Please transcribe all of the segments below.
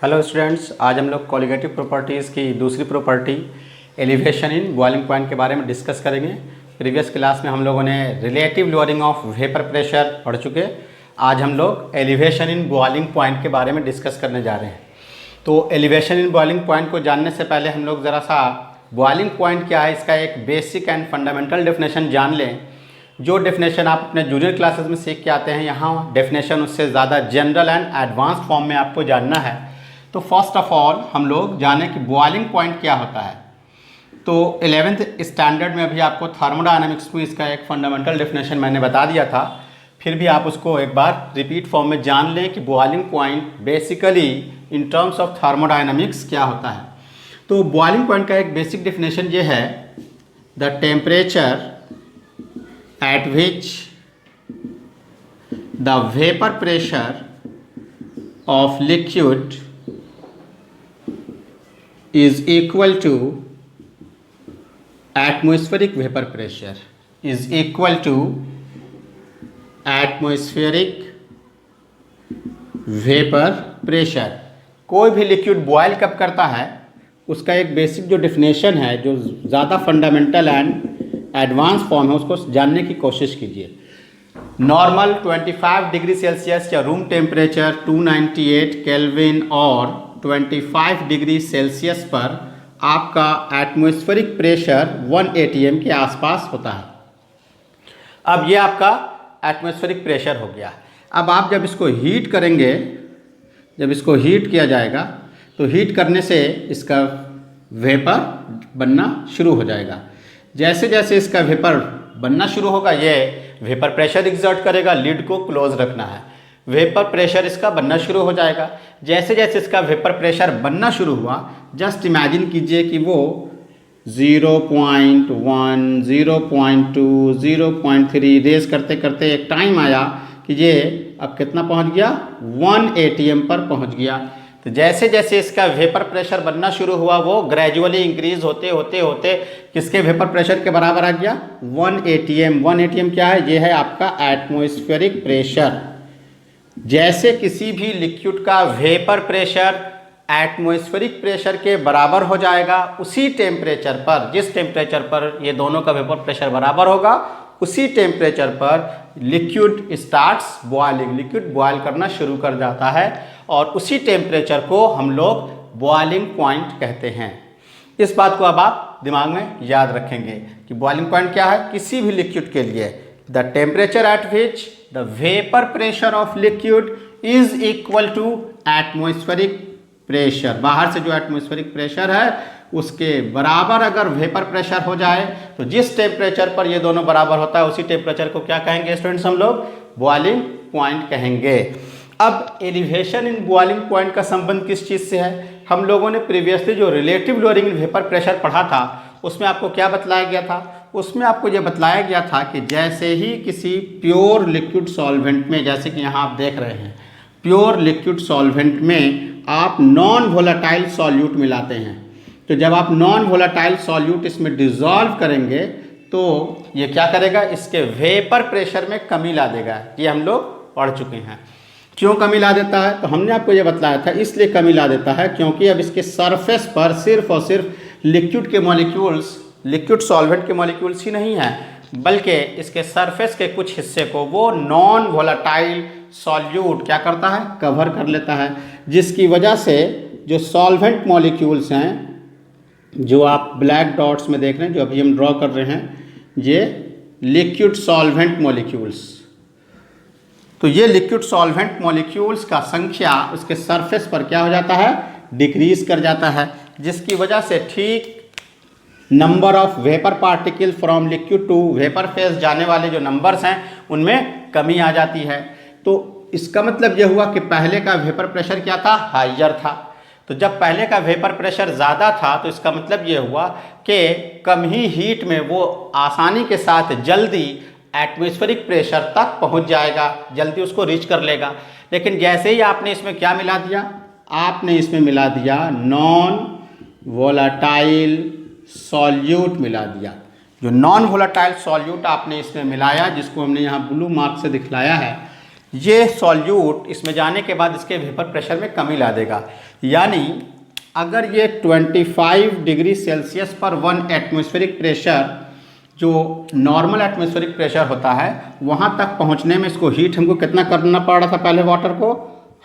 Hello students, आज हम लोग कॉलिगेटिव प्रॉपर्टीज़ की दूसरी property elevation in boiling point के बारे में डिस्कस करेंगे। प्रीवियस क्लास में हम लोगों ने relative lowering of vapour pressure पढ़ चुके। आज हम लोग एलिवेशन इन बॉइलिंग पॉइंट के बारे में डिस्कस करने जा रहे हैं। तो एलिवेशन इन बॉइलिंग पॉइंट को जानने से पहले हम लोग ज़रा सा बॉइलिंग पॉइंट क्या है इसका एक बेसिक एंड फंडामेंटल डेफिनेशन जान लें। जो डेफिनेशन आप अपने जूनियर क्लासेस में सीख के आते हैं, यहाँ डेफिनेशन उससे ज़्यादा जनरल एंड एडवांस्ड फॉर्म में आपको जानना है। तो फर्स्ट ऑफ ऑल हम लोग जाने कि बॉइलिंग पॉइंट क्या होता है। तो 11th स्टैंडर्ड में अभी आपको थर्मोडायनामिक्स में इसका एक फंडामेंटल डेफिनेशन मैंने बता दिया था, फिर भी आप उसको एक बार रिपीट फॉर्म में जान लें कि boiling point basically in terms of thermodynamics क्या होता है। तो बॉइलिंग पॉइंट का एक बेसिक डेफिनेशन ये है, the temperature at which the vapour pressure of liquid is equal to atmospheric vapor pressure is equal to atmospheric vapor pressure। कोई भी लिक्विड बॉयल कब करता है उसका एक बेसिक जो डेफिनेशन है, जो ज़्यादा फंडामेंटल एंड एडवांस फॉर्म है, उसको जानने की कोशिश कीजिए। नॉर्मल 25 डिग्री सेल्सियस या रूम टेम्परेचर 298 केल्विन और 25 डिग्री सेल्सियस पर आपका एटमॉस्फेरिक प्रेशर 1 atm के आसपास होता है। अब ये आपका एटमॉस्फेरिक प्रेशर हो गया। अब आप जब इसको हीट करेंगे, जब इसको हीट किया जाएगा तो हीट करने से इसका वेपर बनना शुरू हो जाएगा। जैसे जैसे इसका वेपर बनना शुरू होगा, ये वेपर प्रेशर एग्जर्ट करेगा, लिड को क्लोज रखना है, वेपर प्रेशर इसका बनना शुरू हो जाएगा। जैसे जैसे इसका वेपर प्रेशर बनना शुरू हुआ, जस्ट इमेजिन कीजिए कि वो 0.1, 0.2, 0.3 रेस करते करते एक टाइम आया कि ये अब कितना पहुंच गया, 1 atm पर पहुंच गया। तो जैसे जैसे इसका वेपर प्रेशर बनना शुरू हुआ, वो ग्रेजुअली इंक्रीज होते होते होते किसके वेपर प्रेशर के बराबर आ गया, 1 atm। 1 atm क्या है, ये है आपका एटमॉस्फेरिक प्रेशर। जैसे किसी भी लिक्विड का वेपर प्रेशर एटमॉस्फेरिक प्रेशर के बराबर हो जाएगा, उसी टेम्परेचर पर, जिस टेम्परेचर पर ये दोनों का वेपर प्रेशर बराबर होगा, उसी टेम्परेचर पर liquid starts boiling, liquid boil करना शुरू कर जाता है, और उसी टेम्परेचर को हम लोग बॉइलिंग पॉइंट कहते हैं। इस बात को अब आप दिमाग में याद रखेंगे कि बॉइलिंग पॉइंट क्या है किसी भी लिक्विड के लिए। The temperature at which the vapour pressure of liquid is equal to atmospheric pressure. बाहर से जो एटमॉस्फेरिक प्रेशर है उसके बराबर अगर वेपर प्रेशर हो जाए, तो जिस टेम्परेचर पर ये दोनों बराबर होता है उसी टेम्परेचर को क्या कहेंगे स्टूडेंट्स, हम लोग बॉइलिंग पॉइंट कहेंगे। अब एलिवेशन इन बॉइलिंग पॉइंट का संबंध किस चीज़ से है? हम लोगों ने प्रीवियसली जो relative lowering in vapour pressure पढ़ा था, उसमें आपको क्या बतलाया गया था? उसमें आपको ये बतलाया गया था कि जैसे ही किसी प्योर लिक्विड सॉल्वेंट में, जैसे कि यहाँ आप देख रहे हैं, प्योर लिक्विड सॉल्वेंट में आप नॉन वोलेटाइल सॉल्यूट मिलाते हैं, तो जब आप नॉन वोलेटाइल सॉल्यूट इसमें डिज़ोल्व करेंगे तो ये क्या करेगा, इसके वेपर प्रेशर में कमी ला देगा। ये हम लोग पढ़ चुके हैं। क्यों कमी ला देता है? तो हमने आपको ये बतलाया था, इसलिए कमी ला देता है क्योंकि अब इसके सरफेस पर सिर्फ और सिर्फ लिक्विड के मॉलिक्यूल्स, लिक्विड सॉल्वेंट के मॉलिक्यूल्स ही नहीं है, बल्कि इसके सरफेस के कुछ हिस्से को वो नॉन वोलेटाइल सॉल्यूट क्या करता है, कवर कर लेता है, जिसकी वजह से जो सॉल्वेंट मॉलिक्यूल्स हैं, जो आप ब्लैक डॉट्स में देख रहे हैं, जो अभी हम ड्रॉ कर रहे हैं, ये लिक्विड सॉल्वेंट मॉलिक्यूल्स, तो ये लिक्विड सॉल्वेंट मॉलिक्यूल्स का संख्या उसके सरफेस पर क्या हो जाता है, डिक्रीज कर जाता है, जिसकी वजह से ठीक number of vapour particle from liquid to vapour phase जाने वाले जो नंबर्स हैं उनमें कमी आ जाती है। तो इसका मतलब यह हुआ कि पहले का वेपर प्रेशर क्या था, हाइयर था। तो जब पहले का वेपर प्रेशर ज़्यादा था तो इसका मतलब ये हुआ कि कम ही हीट में वो आसानी के साथ जल्दी एटमॉस्फेरिक प्रेशर तक पहुंच जाएगा, जल्दी उसको रीच कर लेगा। लेकिन जैसे ही आपने इसमें क्या मिला दिया, आपने इसमें मिला दिया नॉन वोलेटाइल सॉल्यूट मिला दिया। जो नॉन वोलेटाइल सॉल्यूट आपने इसमें मिलाया, जिसको हमने यहाँ ब्लू मार्क से दिखलाया है, ये सॉल्यूट इसमें जाने के बाद इसके वेपर प्रेशर में कमी ला देगा। यानी अगर ये 25 डिग्री सेल्सियस पर 1 एटमॉस्फेरिक प्रेशर जो नॉर्मल एटमॉस्फेरिक प्रेशर होता है वहाँ तक पहुँचने में इसको हीट हमको कितना करना पड़ रहा था पहले वाटर को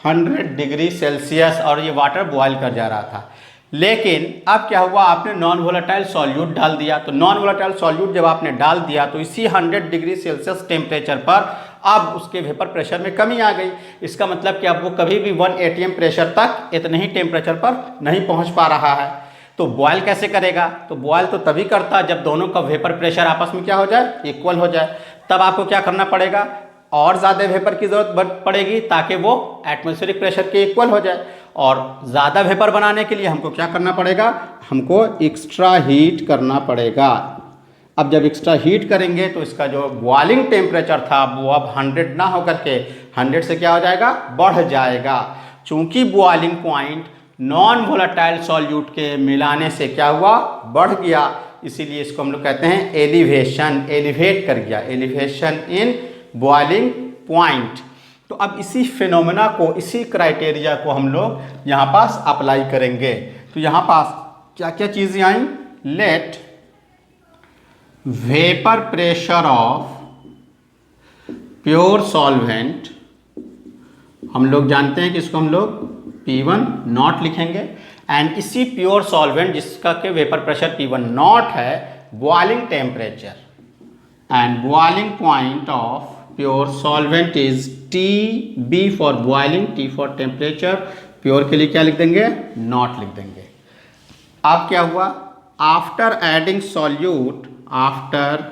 100 डिग्री सेल्सियस, और ये वाटर बॉयल कर जा रहा था। लेकिन अब क्या हुआ, आपने नॉन वोलेटाइल सॉल्यूट डाल दिया। तो नॉन वोलेटाइल सॉल्यूट जब आपने डाल दिया तो इसी 100 डिग्री सेल्सियस टेम्परेचर पर अब उसके वेपर प्रेशर में कमी आ गई। इसका मतलब कि अब वो कभी भी 1 atm प्रेशर तक इतने ही टेम्परेचर पर नहीं पहुंच पा रहा है। तो बॉयल कैसे करेगा, तो बॉयल तो तभी करता है जब दोनों का वेपर प्रेशर आपस में क्या हो जाए, इक्वल हो जाए। तब आपको क्या करना पड़ेगा, और ज़्यादा वेपर की ज़रूरत पड़ेगी ताकि वो एटमॉस्फेरिक प्रेशर के इक्वल हो जाए। और ज़्यादा वेपर बनाने के लिए हमको क्या करना पड़ेगा, हमको एक्स्ट्रा हीट करना पड़ेगा। अब जब एक्स्ट्रा हीट करेंगे तो इसका जो बॉइलिंग टेम्परेचर था वो अब 100 ना होकर के 100 से क्या हो जाएगा, बढ़ जाएगा। चूँकि boiling point non volatile solute के मिलाने से क्या हुआ, बढ़ गया, इसीलिए इसको हम लोग कहते हैं एलिवेशन, एलिवेट कर गया, एलिवेशन इन बॉइलिंग पॉइंट। तो अब इसी फिनोमेना को, इसी क्राइटेरिया को हम लोग यहाँ पास अप्लाई करेंगे। तो यहाँ पास क्या क्या चीज़ें आई, let vapour pressure of pure solvent, हम लोग जानते हैं कि इसको हम लोग P1 नॉट लिखेंगे, एंड इसी प्योर सॉल्वेंट जिसका के वेपर प्रेशर P1 नॉट है, boiling temperature and boiling point of pure solvent is TB for boiling, T for temperature, pure के लिए क्या लिख देंगे, नॉट लिख देंगे। अब क्या हुआ, after adding solute, after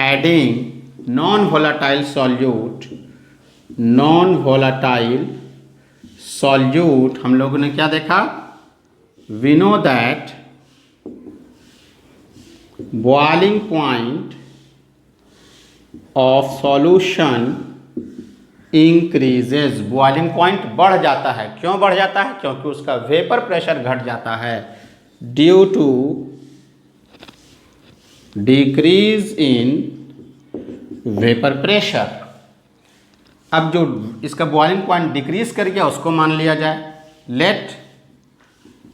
adding non volatile solute, non volatile solute, हम लोगों ने क्या देखा, we know that boiling point of solution increases, boiling point बढ़ जाता है। क्यों बढ़ जाता है, क्योंकि उसका वेपर प्रेशर घट जाता है, due to decrease in vapour pressure. अब जो इसका बॉइलिंग पॉइंट डिक्रीज कर गया उसको मान लिया जाए, let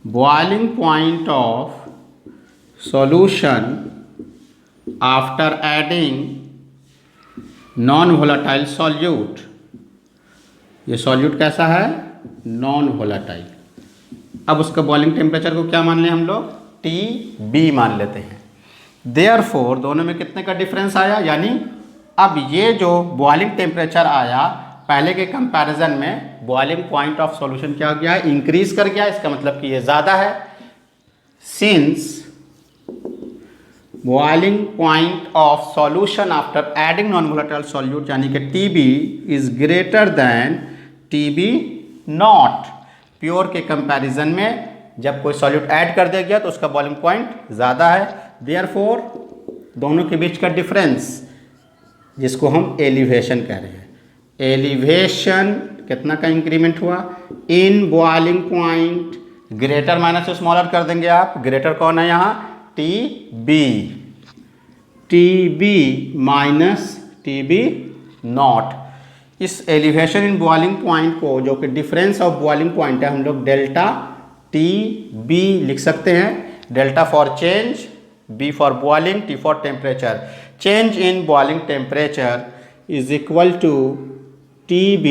boiling point of solution after adding non volatile solute, ये सॉल्यूट कैसा है, नॉन वोलेटाइल। अब उसका बॉइलिंग टेम्परेचर को क्या मान लें हम लोग, TB मान लेते हैं। देयरफॉर दोनों में कितने का डिफरेंस आया, यानी अब ये जो बॉइलिंग टेम्परेचर आया पहले के कंपैरिजन में बॉइलिंग पॉइंट ऑफ सॉल्यूशन क्या हो गया, इंक्रीज कर गया। इसका मतलब कि ये ज़्यादा है। Since boiling point of solution after adding non volatile solute, यानी कि TB is greater than TB not, pure के कंपैरिजन में जब कोई सॉल्यूट ऐड कर दिया गया तो उसका बॉइलिंग पॉइंट ज़्यादा है। देयरफॉर दोनों के बीच का डिफरेंस जिसको हम एलिवेशन कह रहे हैं, एलिवेशन कितना का इंक्रीमेंट हुआ, इन boiling point, greater minus smaller कर देंगे आप, ग्रेटर कौन है यहाँ, TB माइनस TB नॉट। इस एलिवेशन इन बॉइलिंग पॉइंट को, जो कि डिफरेंस ऑफ बॉइलिंग पॉइंट है, हम लोग डेल्टा TB लिख सकते हैं। Delta for change, B for boiling, T for temperature. Change in boiling temperature is equal to TB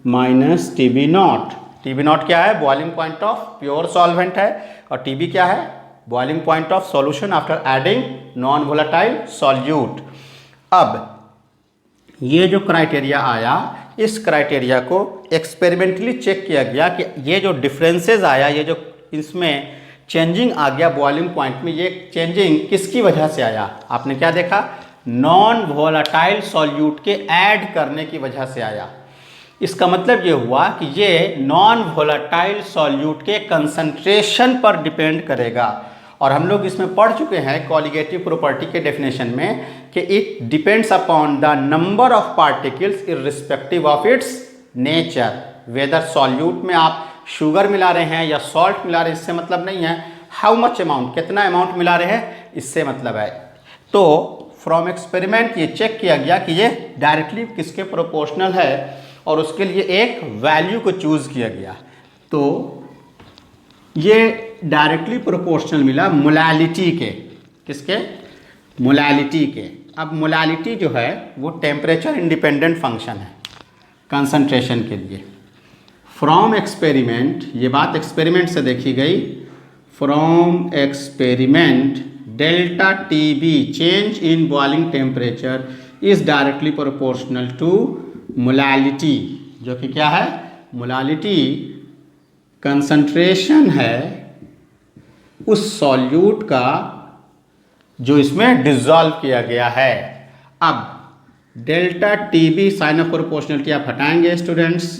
minus TB naught. TB naught क्या है, boiling point of pure solvent है, और TB क्या है, boiling point of solution after adding non volatile solute. अब ये जो criteria आया, इस क्राइटेरिया को एक्सपेरिमेंटली चेक किया गया कि ये जो डिफरेंसेस आया, ये जो इसमें चेंजिंग आ गया बॉइलिंग पॉइंट में, ये चेंजिंग किसकी वजह से आया, आपने क्या देखा, नॉन वोलेटाइल सॉल्यूट के ऐड करने की वजह से आया। इसका मतलब ये हुआ कि ये नॉन वोलेटाइल सॉल्यूट के कंसंट्रेशन पर डिपेंड करेगा। और हम लोग इसमें पढ़ चुके हैं कॉलिगेटिव प्रॉपर्टी के डेफिनेशन में कि it depends upon the number of particles irrespective of its nature. Whether solute में आप शुगर मिला रहे हैं या सॉल्ट मिला रहे हैं, इससे मतलब नहीं है। हाउ मच अमाउंट, कितना अमाउंट मिला रहे हैं, इससे मतलब है। तो फ्रॉम एक्सपेरिमेंट ये चेक किया गया कि ये डायरेक्टली किसके प्रोपोर्शनल है और उसके लिए एक वैल्यू को चूज़ किया गया। तो ये डायरेक्टली प्रोपोर्शनल मिला मोलालिटी के, किसके? मोलालिटी के। अब मोलालिटी जो है वो टेम्परेचर इंडिपेंडेंट फंक्शन है कंसंट्रेशन के लिए। फ्रॉम एक्सपेरिमेंट, ये बात एक्सपेरिमेंट से देखी गई, from experiment delta T B change in boiling temperature is directly proportional to molality, जो कि क्या है? मोलालिटी कंसंट्रेशन है उस सॉल्यूट का जो इसमें डिसॉल्व किया गया है। अब delta T B sign of proportionality आप हटाएंगे स्टूडेंट्स,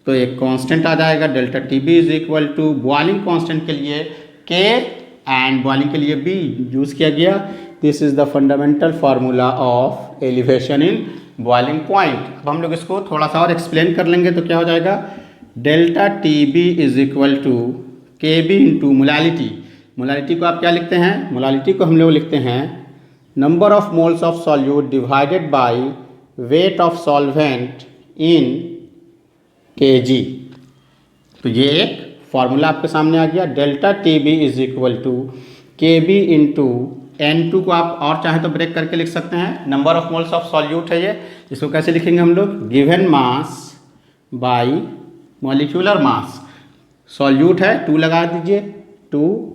तो एक कांस्टेंट आ जाएगा। Delta T B is equal to boiling constant के लिए के एंड बॉइलिंग के लिए बी यूज़ किया गया। This is the fundamental formula of elevation in boiling point. अब हम लोग इसको थोड़ा सा और एक्सप्लेन कर लेंगे तो क्या हो जाएगा? Delta T B is equal to K B into molality. Molality को आप क्या लिखते हैं? मोलालिटी को हम लोग लिखते हैं number of moles of solute divided by weight of solvent in kg। तो ये एक फॉर्मूला आपके सामने आ गया। Delta T B is equal to K B into N2 को आप और चाहे तो ब्रेक करके लिख सकते हैं, number of moles of solute है ये। इसको कैसे लिखेंगे हम लोग? Given mass by molecular mass. Solute है 2 लगा दीजिए, 2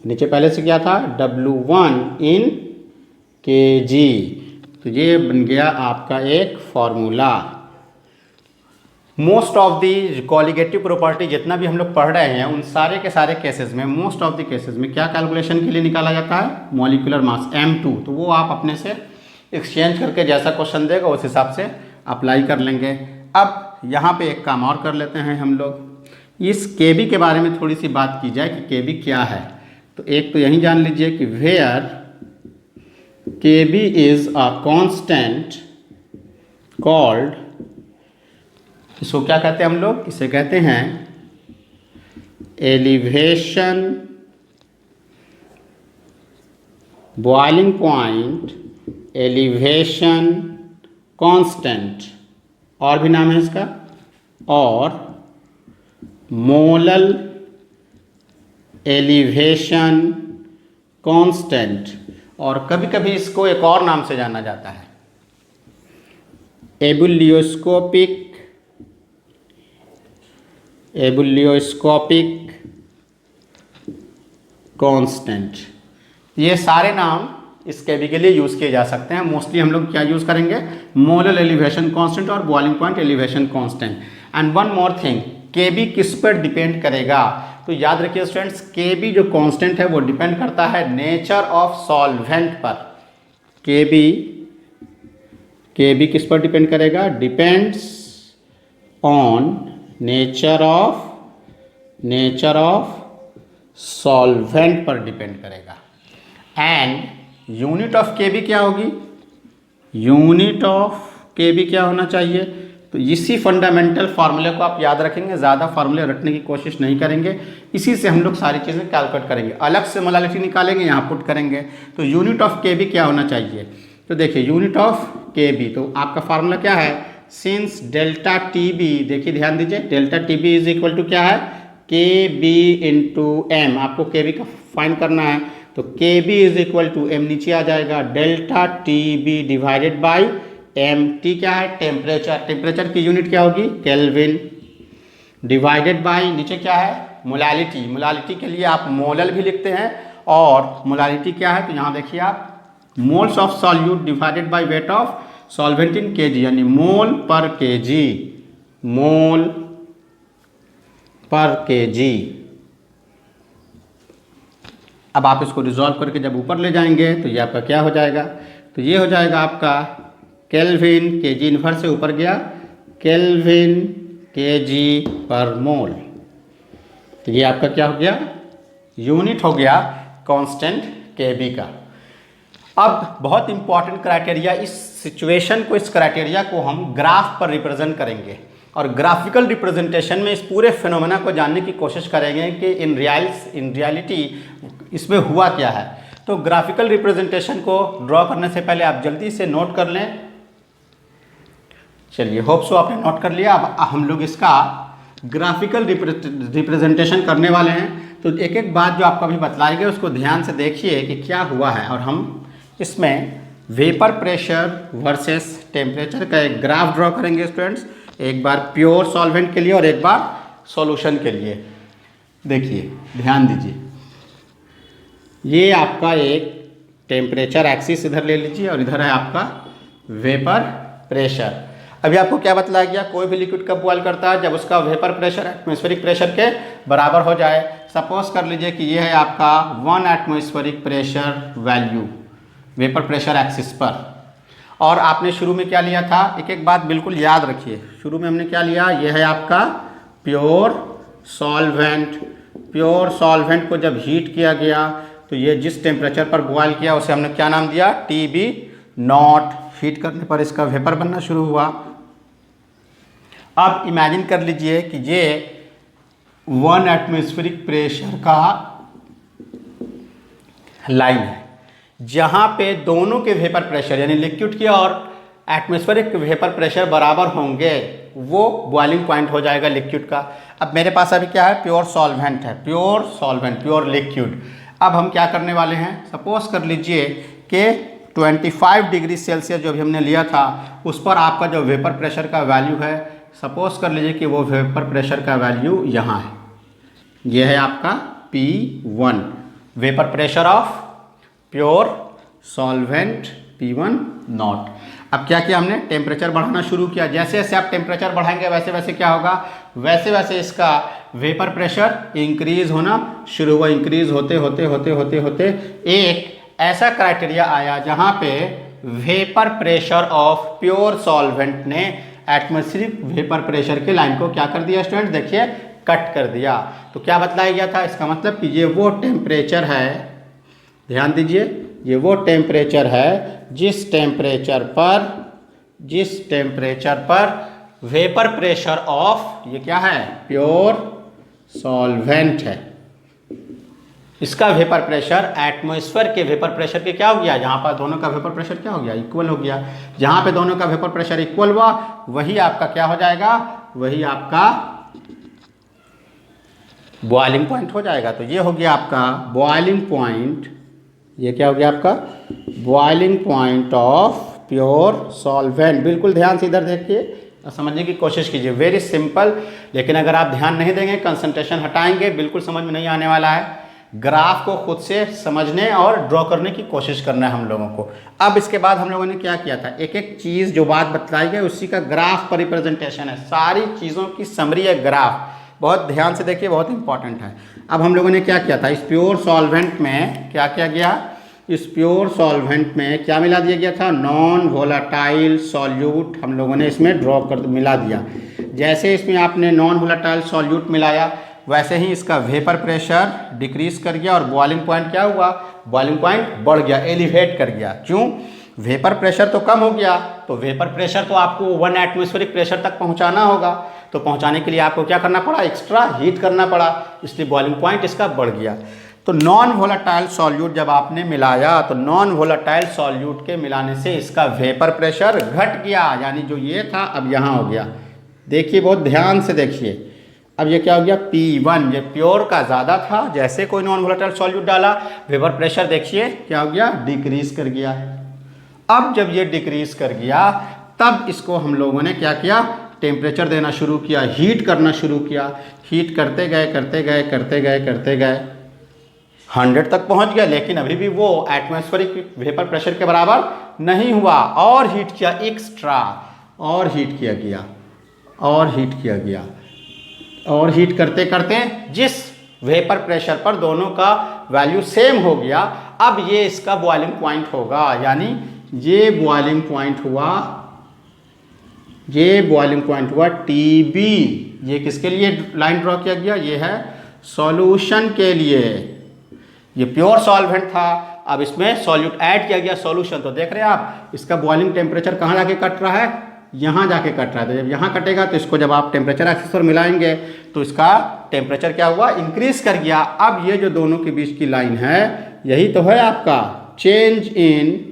नीचे पहले से क्या था? W1 इन kg। तो ये बन गया आपका एक formula. Most of the colligative property जितना भी हम लोग पढ़ रहे हैं उन सारे के सारे केसेस में, मोस्ट ऑफ द केसेस में क्या कैलकुलेशन के लिए निकाला जाता है? Molecular mass M2। तो वो आप अपने से एक्सचेंज करके जैसा क्वेश्चन देगा उस हिसाब से अप्लाई कर लेंगे। अब यहाँ पे एक काम और कर लेते हैं हम लोग, इस KB के बारे में थोड़ी सी बात की जाए कि KB क्या है। तो एक तो यही जान लीजिए कि where KB is a constant called, इसको क्या कहते हैं हम लोग? इसे कहते हैं elevation boiling point elevation constant, और भी नाम है इसका, और मोलल एलिवेशन कांस्टेंट, और कभी कभी इसको एक और नाम से जाना जाता है एबुलियोस्कोपिक कांस्टेंट। ये सारे नाम इस KB के लिए यूज़ किए जा सकते हैं। मोस्टली हम लोग क्या यूज़ करेंगे? मोलल एलिवेशन कांस्टेंट और boiling point elevation constant. And one more thing, KB किस पर डिपेंड करेगा? तो याद रखिए स्टूडेंट्स, KB जो कांस्टेंट है वो डिपेंड करता है नेचर ऑफ सॉल्वेंट पर। KB किस पर डिपेंड करेगा? Depends on nature of solvent पर डिपेंड करेगा। एंड यूनिट ऑफ KB क्या होगी? यूनिट ऑफ KB क्या होना चाहिए? तो इसी फंडामेंटल फार्मूले को आप याद रखेंगे, ज़्यादा फार्मूले रटने की कोशिश नहीं करेंगे। इसी से हम लोग सारी चीज़ें कैलकुलेट करेंगे, अलग से मोलालिटी निकालेंगे, यहाँ पुट करेंगे। तो यूनिट ऑफ KB क्या होना चाहिए? तो देखिए यूनिट ऑफ KB, तो आपका फार्मूला क्या है? सिंस डेल्टा TB, देखिए ध्यान दीजिए, delta TB is equal to क्या है? KB into M। आपको KB का फाइंड करना है, तो KB is equal to M नीचे आ जाएगा, delta TB divided by MT क्या है? टेम्परेचर। टेम्परेचर की यूनिट क्या होगी? केल्विन, डिवाइडेड बाई नीचे क्या है? मोलालिटी। मोलालिटी के लिए आप मोलल भी लिखते हैं, और मोलालिटी क्या है? तो यहाँ देखिए आप, moles of solute divided by wait of solvent in kg, यानी मोल पर kg, मोल पर kg। अब आप इसको रिजॉल्व करके जब ऊपर ले जाएंगे तो ये आपका क्या हो जाएगा? तो ये हो जाएगा आपका केल्विन, kg इन्वर्स से ऊपर गया, केल्विन kg पर मोल। तो ये आपका क्या हो गया? यूनिट हो गया कांस्टेंट KB का। अब बहुत इंपॉर्टेंट क्राइटेरिया, इस सिचुएशन को, इस क्राइटेरिया को हम ग्राफ पर रिप्रेजेंट करेंगे, और ग्राफिकल रिप्रेजेंटेशन में इस पूरे फिनोमेना को जानने की कोशिश करेंगे कि इन रियलिटी इसमें हुआ क्या है। तो ग्राफिकल रिप्रेजेंटेशन को ड्रॉ करने से पहले आप जल्दी से नोट कर लें। चलिए, होप सो आपने नोट कर लिया। अब हम लोग इसका ग्राफिकल रिप्रेजेंटेशन करने वाले हैं। तो एक एक बात जो आपको अभी बतलाई गई उसको ध्यान से देखिए कि क्या हुआ है, और हम इसमें वेपर प्रेशर वर्सेस टेम्परेचर का एक ग्राफ ड्रॉ करेंगे स्टूडेंट्स, एक बार प्योर सॉल्वेंट के लिए और एक बार सॉल्यूशन के लिए। देखिए, ध्यान दीजिए, ये आपका एक टेम्परेचर एक्सिस इधर ले लीजिए और इधर है आपका वेपर प्रेशर। अभी आपको क्या बतलाया गया, कोई भी लिक्विड कब बॉयल करता है, जब उसका वेपर प्रेशर एटमॉस्फेरिक प्रेशर के बराबर हो जाए। सपोज कर लीजिए कि ये है आपका 1 atmospheric pressure value vapour pressure axis पर, और आपने शुरू में क्या लिया था, एक एक बात बिल्कुल याद रखिए। शुरू में हमने क्या लिया, ये है आपका प्योर सॉल्वेंट। प्योर सॉल्वेंट को जब हीट किया गया तो ये जिस टेम्परेचर पर बॉयल किया उसे हमने क्या नाम दिया, TB0। हीट करने पर इसका वेपर बनना शुरू हुआ। अब इमेजिन कर लीजिए कि ये 1 एटमॉस्फेरिक प्रेशर का लाइन है, जहां पे दोनों के वेपर प्रेशर यानी लिक्विड के और एटमॉस्फेरिक वेपर प्रेशर बराबर होंगे, वो बॉइलिंग पॉइंट हो जाएगा लिक्विड का। अब मेरे पास अभी क्या है, प्योर सॉल्वेंट है, प्योर सॉल्वेंट, प्योर लिक्विड। अब हम क्या करने वाले हैं, सपोज कर लीजिए कि 25 डिग्री सेल्सियस जो भी हमने लिया था उस पर आपका जो वेपर प्रेशर का वैल्यू है, सपोज कर लीजिए कि वो वेपर प्रेशर का वैल्यू यहाँ है, ये है आपका P1, vapour pressure of pure solvent P1 not. अब क्या किया हमने, टेम्परेचर बढ़ाना शुरू किया। जैसे जैसे आप टेम्परेचर बढ़ाएंगे वैसे वैसे क्या होगा, वैसे वैसे इसका वेपर प्रेशर इंक्रीज होना शुरू हुआ। इंक्रीज होते होते होते होते होते एक ऐसा क्राइटेरिया आया जहां पे vapour pressure of pure solvent ने एटमॉस्फेरिक वेपर प्रेशर के लाइन को क्या कर दिया स्टूडेंट, देखिए कट कर दिया। तो क्या बतलाया गया था, इसका मतलब कि ये वो टेम्परेचर है, ध्यान दीजिए, ये वो टेम्परेचर है जिस टेम्परेचर पर वेपर प्रेशर ऑफ ये क्या है, प्योर सॉल्वेंट है, इसका वेपर प्रेशर एटमॉस्फेयर के वेपर प्रेशर के क्या हो गया, जहां पर दोनों का वेपर प्रेशर क्या हो गया, इक्वल हो गया। जहां पे दोनों का वेपर प्रेशर इक्वल हुआ वही आपका क्या हो जाएगा, वही आपका बॉइलिंग पॉइंट हो जाएगा। तो ये हो गया आपका बॉइलिंग पॉइंट, ये क्या हो गया आपका boiling point of pure solvent. बिल्कुल ध्यान से इधर देखिए, समझने की कोशिश कीजिए, वेरी सिंपल। लेकिन अगर आप ध्यान नहीं देंगे, कंसंट्रेशन हटाएंगे, बिल्कुल समझ में नहीं आने वाला है। ग्राफ को खुद से समझने और ड्रॉ करने की कोशिश करना है हम लोगों को। अब इसके बाद हम लोगों ने क्या किया था, एक एक चीज़ जो बात बतलाई गई उसी का ग्राफ पर रिप्रेजेंटेशन है, सारी चीज़ों की समरी है ग्राफ। बहुत ध्यान से देखिए, बहुत इंपॉर्टेंट है। अब हम लोगों ने क्या किया था, इस प्योर सॉल्वेंट में क्या किया गया, इस प्योर सॉल्वेंट में क्या मिला दिया गया था, नॉन वोलाटाइल सॉल्यूट हम लोगों ने इसमें ड्रॉ कर मिला दिया। जैसे इसमें आपने नॉन वोलाटाइल सॉल्यूट मिलाया वैसे ही इसका वेपर प्रेशर डिक्रीज कर गया और बॉइलिंग पॉइंट क्या हुआ, बॉइलिंग पॉइंट बढ़ गया, एलिवेट कर गया। क्यों, वेपर प्रेशर तो कम हो गया, तो वेपर प्रेशर तो आपको 1 एटमॉस्फेरिक प्रेशर तक पहुंचाना होगा, तो पहुंचाने के लिए आपको क्या करना पड़ा, एक्स्ट्रा हीट करना पड़ा, इसलिए बॉइलिंग पॉइंट इसका बढ़ गया। तो नॉन वोलाटाइल सॉल्यूट जब आपने मिलाया तो नॉन वोलाटाइल सॉल्यूट के मिलाने से इसका वेपर प्रेशर घट गया, यानी जो ये था अब यहाँ हो गया। देखिए, बहुत ध्यान से देखिए, अब ये क्या हो गया, P1, ये प्योर का ज़्यादा था, जैसे कोई नॉन वोलाटाइल सॉल्यूट डाला वेपर प्रेशर देखिए क्या हो गया, डिक्रीज कर गया। अब जब ये डिक्रीज कर गया तब इसको हम लोगों ने क्या किया, टेम्परेचर देना शुरू किया, हीट करना शुरू किया। हीट करते गए करते गए करते गए करते गए 100 तक पहुंच गया, लेकिन अभी भी वो एटमॉस्फेरिक वेपर प्रेशर के बराबर नहीं हुआ। और हीट किया एक्स्ट्रा, और हीट किया गया, और हीट किया गया, और हीट करते करते जिस वेपर प्रेशर पर दोनों का वैल्यू सेम हो गया, अब ये इसका बॉइलिंग पॉइंट होगा, यानी ये बॉइलिंग पॉइंट हुआ, ये बॉइलिंग पॉइंट हुआ TB। ये किसके लिए लाइन ड्रॉ किया गया, ये है सॉल्यूशन के लिए। ये प्योर सॉल्वेंट था, अब इसमें सॉल्यूट ऐड किया गया सॉल्यूशन। तो देख रहे हैं आप, इसका बॉइलिंग टेम्परेचर कहाँ जाके कट रहा है, यहाँ जाके कट रहा है। तो जब यहाँ कटेगा तो इसको जब आप टेम्परेचर एक्सिस पर मिलाएंगे तो इसका टेम्परेचर क्या हुआ, इंक्रीज कर गया। अब ये जो दोनों के बीच की लाइन है यही तो है आपका change in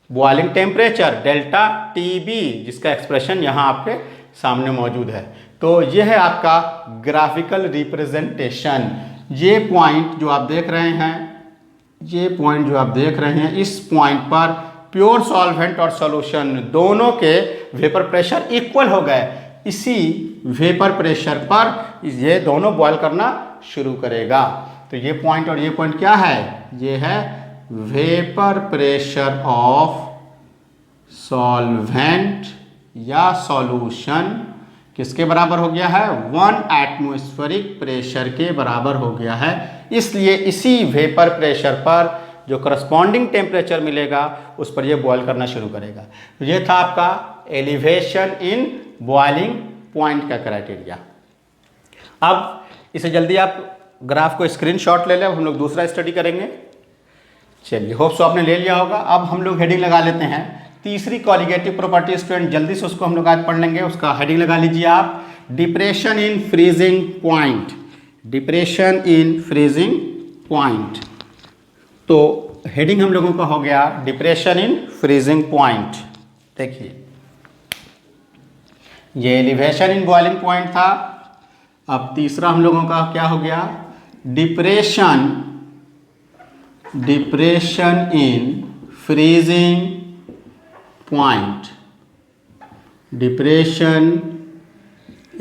boiling temperature delta TB, जिसका एक्सप्रेशन यहाँ आपके सामने मौजूद है। तो ये है आपका ग्राफिकल रिप्रेजेंटेशन। ये पॉइंट जो आप देख रहे हैं, ये पॉइंट जो आप देख रहे हैं, इस पॉइंट पर प्योर सॉल्वेंट और सॉल्यूशन दोनों के वेपर प्रेशर इक्वल हो गए। इसी वेपर प्रेशर पर ये दोनों बॉयल करना शुरू करेगा। तो ये पॉइंट और ये पॉइंट क्या है? ये है वेपर प्रेशर ऑफ सॉल्वेंट या सॉल्यूशन किसके बराबर हो गया है? 1 एटमॉस्फेरिक प्रेशर के बराबर हो गया है। इसलिए इसी वेपर प्रेशर पर जो करस्पॉन्डिंग टेम्परेचर मिलेगा उस पर ये बॉयल करना शुरू करेगा। तो ये था आपका एलिवेशन इन बॉइलिंग पॉइंट का क्राइटेरिया। अब इसे जल्दी आप ग्राफ को स्क्रीनशॉट ले लें, हम लोग दूसरा स्टडी करेंगे। चलिए, होप सो आपने ले लिया होगा। अब हम लोग हेडिंग लगा लेते हैं तीसरी कॉलिगेटिव प्रॉपर्टी। स्टूडेंट जल्दी से उसको हम लोग आज पढ़ लेंगे। उसका हेडिंग लगा लीजिए आप, depression in freezing point. Depression in freezing point. तो हेडिंग हम लोगों का हो गया डिप्रेशन इन फ्रीजिंग पॉइंट। देखिए, ये एलिवेशन इन बॉइलिंग पॉइंट था। अब तीसरा हम लोगों का क्या हो गया? Depression in freezing point. Depression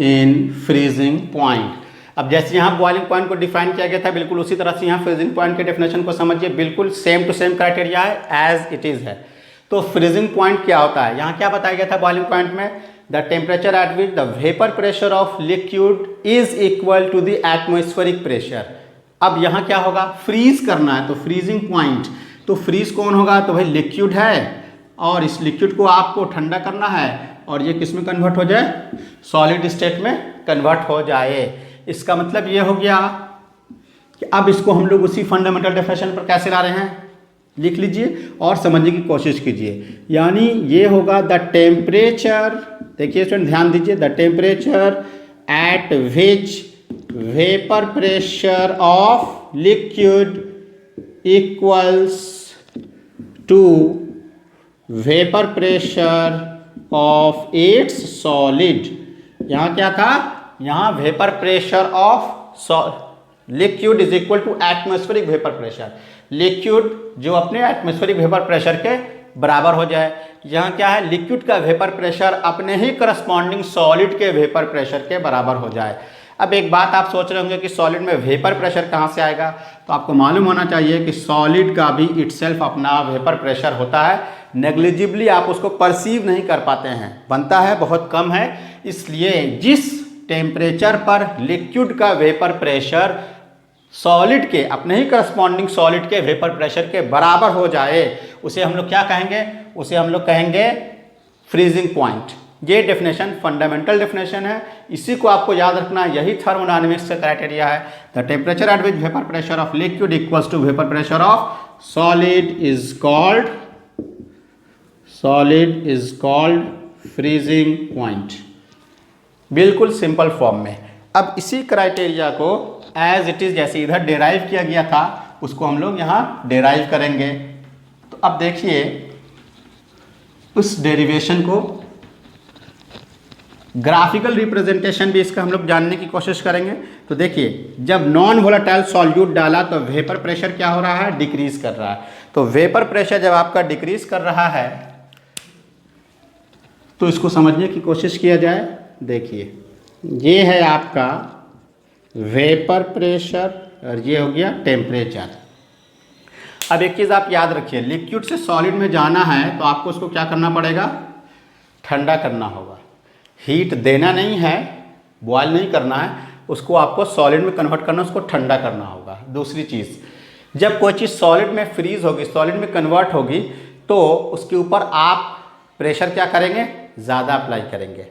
in freezing point. अब जैसे यहाँ बॉइलिंग पॉइंट को डिफाइन किया गया था, बिल्कुल उसी तरह से यहाँ फ्रीजिंग पॉइंट के डेफिनेशन को समझिए। बिल्कुल सेम टू सेम क्राइटेरिया है, एज इट इज है। तो फ्रीजिंग पॉइंट क्या होता है? यहाँ क्या बताया गया था बॉइलिंग पॉइंट में? The temperature at which the vapour pressure of liquid is equal to the atmospheric pressure. अब यहाँ क्या होगा? फ्रीज करना है, तो फ्रीजिंग पॉइंट। तो फ्रीज कौन होगा? तो भाई लिक्विड है, और इस लिक्विड को आपको ठंडा करना है, और ये किस में कन्वर्ट हो जाए? सॉलिड स्टेट में कन्वर्ट हो जाए। इसका मतलब ये हो गया कि अब इसको हम लोग उसी फंडामेंटल डेफिनेशन पर कैसे ला रहे हैं? लिख लीजिए और समझने की कोशिश कीजिए। यानी ये होगा द टेम्परेचर, देखिए स्टूडेंट ध्यान दीजिए, the temperature at which vapour pressure of liquid equals to vapour pressure of its solid. यहाँ क्या था? यहाँ vapour pressure of liquid is equal to atmospheric vapour pressure. Liquid जो अपने एटमॉस्फेरिक वेपर प्रेशर के बराबर हो जाए। यहाँ क्या है? लिक्विड का वेपर प्रेशर अपने ही करस्पॉन्डिंग सॉलिड के वेपर प्रेशर के बराबर हो जाए। अब एक बात आप सोच रहे होंगे कि सॉलिड में वेपर प्रेशर कहाँ से आएगा? तो आपको मालूम होना चाहिए कि सॉलिड का भी इटसेल्फ अपना वेपर प्रेशर होता है। नेग्लिजिबली आप उसको परसीव नहीं कर पाते हैं, बनता है, बहुत कम है। इसलिए जिस टेम्परेचर पर लिक्विड का वेपर प्रेशर सॉलिड के अपने ही करस्पॉन्डिंग सॉलिड के वेपर प्रेशर के बराबर हो जाए, उसे हम लोग क्या कहेंगे? उसे हम लोग कहेंगे फ्रीजिंग पॉइंट। ये डेफिनेशन फंडामेंटल डेफिनेशन है, इसी को आपको याद रखना। यही थर्मोडायनेमिक्स का क्राइटेरिया है। The temperature at which vapour pressure of liquid equals to vapour pressure of solid is called freezing point. बिल्कुल सिंपल फॉर्म में। अब इसी क्राइटेरिया को एज इट इज जैसे इधर डेराइव किया गया था, उसको हम लोग यहाँ डेराइव करेंगे। तो अब देखिए उस डेरिवेशन को, ग्राफिकल रिप्रेजेंटेशन भी इसका हम लोग जानने की कोशिश करेंगे। तो देखिए, जब नॉन वोलेटाइल सॉल्यूट डाला तो वेपर प्रेशर क्या हो रहा है? डिक्रीज कर रहा है। तो वेपर प्रेशर जब आपका डिक्रीज कर रहा है तो इसको समझने की कोशिश किया जाए। देखिए, ये है आपका वेपर प्रेशर और ये हो गया टेम्परेचर। अब एक चीज़ आप याद रखिए, लिक्विड से सॉलिड में जाना है तो आपको उसको क्या करना पड़ेगा? ठंडा करना होगा। हीट देना नहीं है, बॉयल नहीं करना है, उसको आपको सॉलिड में कन्वर्ट करना, उसको ठंडा करना होगा। दूसरी चीज़, जब कोई चीज़ सॉलिड में फ्रीज होगी, सॉलिड में कन्वर्ट होगी, तो उसके ऊपर आप प्रेशर क्या करेंगे? ज़्यादा अप्लाई करेंगे।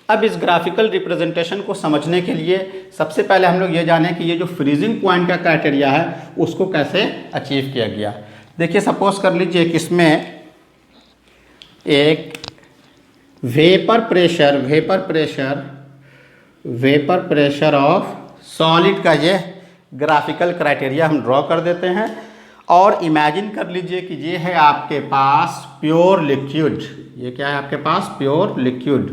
अब इस ग्राफिकल रिप्रेजेंटेशन को समझने के लिए सबसे पहले हम लोग ये जानें कि ये जो फ्रीजिंग पॉइंट का क्राइटेरिया है उसको कैसे अचीव किया गया। देखिए, सपोज कर लीजिए कि इसमें एक वेपर प्रेशर ऑफ सॉलिड का ये ग्राफिकल क्राइटेरिया हम ड्रॉ कर देते हैं। और इमेजिन कर लीजिए कि ये है आपके पास प्योर लिक्विड, ये क्या है आपके पास प्योर लिक्विड,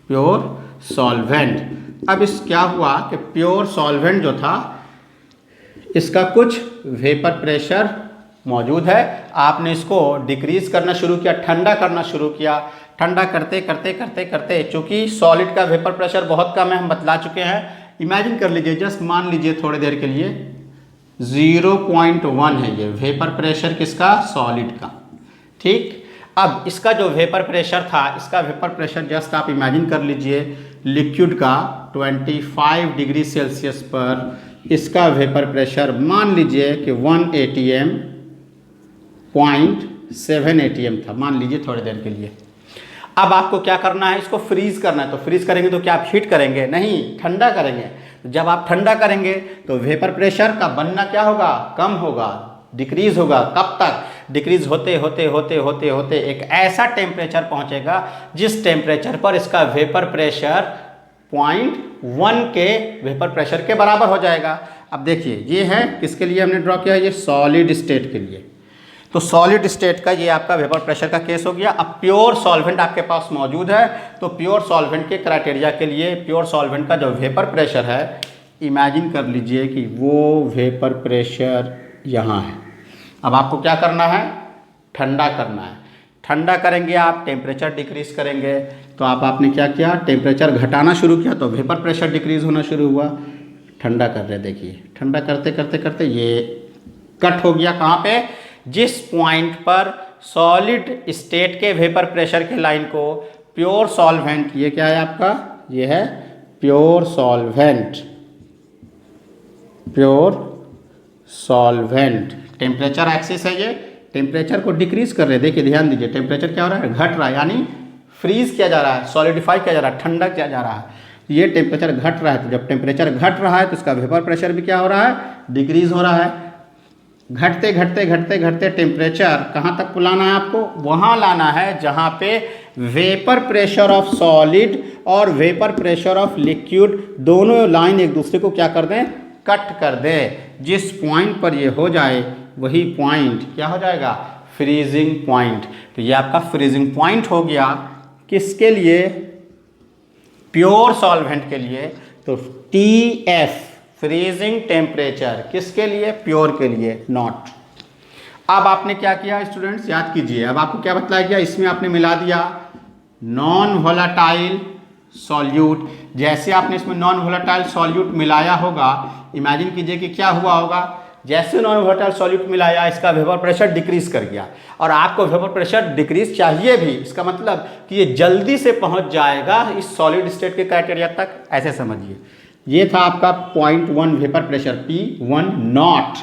प्योर सॉल्वेंट। अब इस क्या हुआ कि प्योर सॉल्वेंट जो था इसका कुछ वेपर प्रेशर मौजूद है, आपने इसको डिक्रीज करना शुरू किया, ठंडा करना शुरू किया। ठंडा करते करते करते करते चूँकि सॉलिड का वेपर प्रेशर बहुत कम है, हम बतला चुके हैं। इमेजिन कर लीजिए, जस्ट मान लीजिए थोड़ी देर के लिए 0.1 है ये वेपर प्रेशर किसका, सॉलिड का। ठीक, अब इसका जो वेपर प्रेशर था, इसका वेपर प्रेशर जस्ट आप इमेजिन कर लीजिए लिक्विड का 25 डिग्री सेल्सियस पर इसका वेपर प्रेशर मान लीजिए कि 1 atm 0.7 atm था, मान लीजिए थोड़ी देर के लिए। अब आपको क्या करना है, इसको फ्रीज करना है। तो फ्रीज करेंगे तो क्या आप हीट करेंगे, नहीं, ठंडा करेंगे। जब आप ठंडा करेंगे तो वेपर प्रेशर का बनना क्या होगा, कम होगा, डिक्रीज होगा। कब तक, डिक्रीज होते होते होते होते होते एक ऐसा टेम्परेचर पहुंचेगा जिस टेम्परेचर पर इसका वेपर प्रेशर 0.1 के वेपर प्रेशर के बराबर हो जाएगा। अब देखिए ये है किसके लिए हमने ड्रॉ किया, ये सॉलिड स्टेट के लिए। तो सॉलिड स्टेट का ये आपका वेपर प्रेशर का केस हो गया। अब प्योर सॉल्वेंट आपके पास मौजूद है, तो प्योर सॉल्वेंट के क्राइटेरिया के लिए प्योर सॉल्वेंट का जो वेपर प्रेशर है, इमेजिन कर लीजिए कि वो वेपर प्रेशर यहाँ है। अब आपको क्या करना है, ठंडा करना है। ठंडा करेंगे आप, टेम्परेचर डिक्रीज करेंगे। तो आपने क्या किया, टेम्परेचर घटाना शुरू किया तो वेपर प्रेशर डिक्रीज होना शुरू हुआ। ठंडा कर रहे, देखिए ठंडा करते करते करते ये कट हो गया। कहाँ पे, जिस पॉइंट पर सॉलिड स्टेट के वेपर प्रेशर के लाइन को प्योर सॉल्वेंट, ये क्या है आपका, ये है pure solvent, pure solvent. Temperature axis है ये, टेम्परेचर को डिक्रीज कर रहे हैं। देखिए ध्यान दीजिए, टेम्परेचर क्या हो रहा है, घट रहा है, यानी फ्रीज किया जा रहा है, सॉलिडिफाई किया जा रहा है, ठंडा किया जा रहा है। ये टेम्परेचर घट रहा है, तो जब टेम्परेचर घट रहा है तो इसका वेपर प्रेशर भी क्या हो रहा है, डिक्रीज हो रहा है। घटते घटते घटते घटते टेम्परेचर कहाँ तक लाना है आपको, वहाँ लाना है जहाँ पे वेपर प्रेशर ऑफ सॉलिड और वेपर प्रेशर ऑफ लिक्विड दोनों लाइन एक दूसरे को क्या कर दें, कट कर दें। जिस पॉइंट पर ये हो जाए वही पॉइंट क्या हो जाएगा, फ्रीजिंग पॉइंट। तो ये आपका फ्रीजिंग पॉइंट हो गया किसके लिए, प्योर सॉल्वेंट के लिए। तो TF फ्रीजिंग टेम्परेचर किसके लिए, प्योर के लिए, नॉट। अब आपने क्या किया स्टूडेंट्स, याद कीजिए, अब आपको क्या बतलाया गया, इसमें आपने मिला दिया नॉन वोलेटाइल सॉल्यूट। जैसे आपने इसमें नॉन वोलेटाइल सॉल्यूट मिलाया होगा, इमेजिन कीजिए कि क्या हुआ होगा, जैसे नॉन वोलेटाइल सॉल्यूट मिलाया इसका वेपर प्रेशर डिक्रीज कर गया, और आपको वेपर प्रेशर डिक्रीज चाहिए भी, इसका मतलब कि ये जल्दी से पहुंच जाएगा इस सॉलिड स्टेट के क्राइटेरिया तक। ऐसे समझिए, ये था आपका 0.1 vapour pressure P1 not,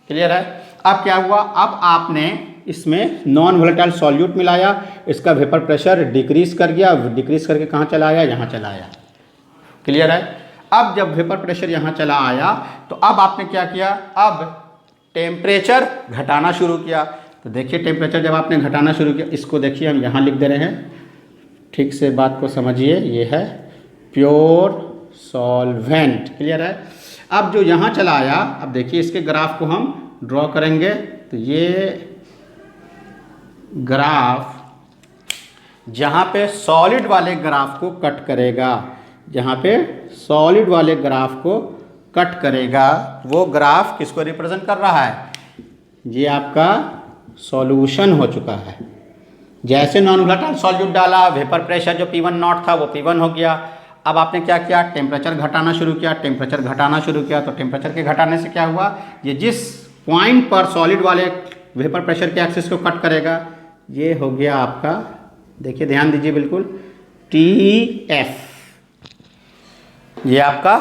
clear है। अब क्या हुआ, अब आपने इसमें नॉन वोलेटाइल सॉल्यूट मिलाया, इसका वेपर प्रेशर डिक्रीज कर गया, डिक्रीज करके कहाँ चला आया, यहाँ चला आया, क्लियर है। अब जब वेपर प्रेशर यहाँ चला आया तो अब आपने क्या किया, अब टेम्परेचर घटाना शुरू किया। तो देखिए टेम्परेचर जब आपने घटाना शुरू किया, इसको देखिए हम यहाँ लिख दे रहे हैं, ठीक से बात को समझिए, ये है प्योर सॉल्वेंट, क्लियर है। अब जो यहाँ चला आया, अब देखिए इसके ग्राफ को हम ड्रॉ करेंगे। तो ये ग्राफ जहाँ पे सॉलिड वाले ग्राफ को कट करेगा, जहाँ पे सॉलिड वाले ग्राफ को कट करेगा, वो ग्राफ किसको रिप्रेजेंट कर रहा है, ये आपका सॉल्यूशन हो चुका है। जैसे नॉन वोलेटाइल सॉल्यूट डाला, वेपर प्रेशर जो P1 नॉट था वो P1 हो गया। अब आपने क्या किया, टेम्परेचर घटाना शुरू किया, टेम्परेचर घटाना शुरू किया। तो टेम्परेचर के घटाने से क्या हुआ, ये जिस पॉइंट पर सॉलिड वाले वेपर प्रेशर के एक्सिस को कट करेगा, ये हो गया आपका, देखिए ध्यान दीजिए बिल्कुल, TF। ये आपका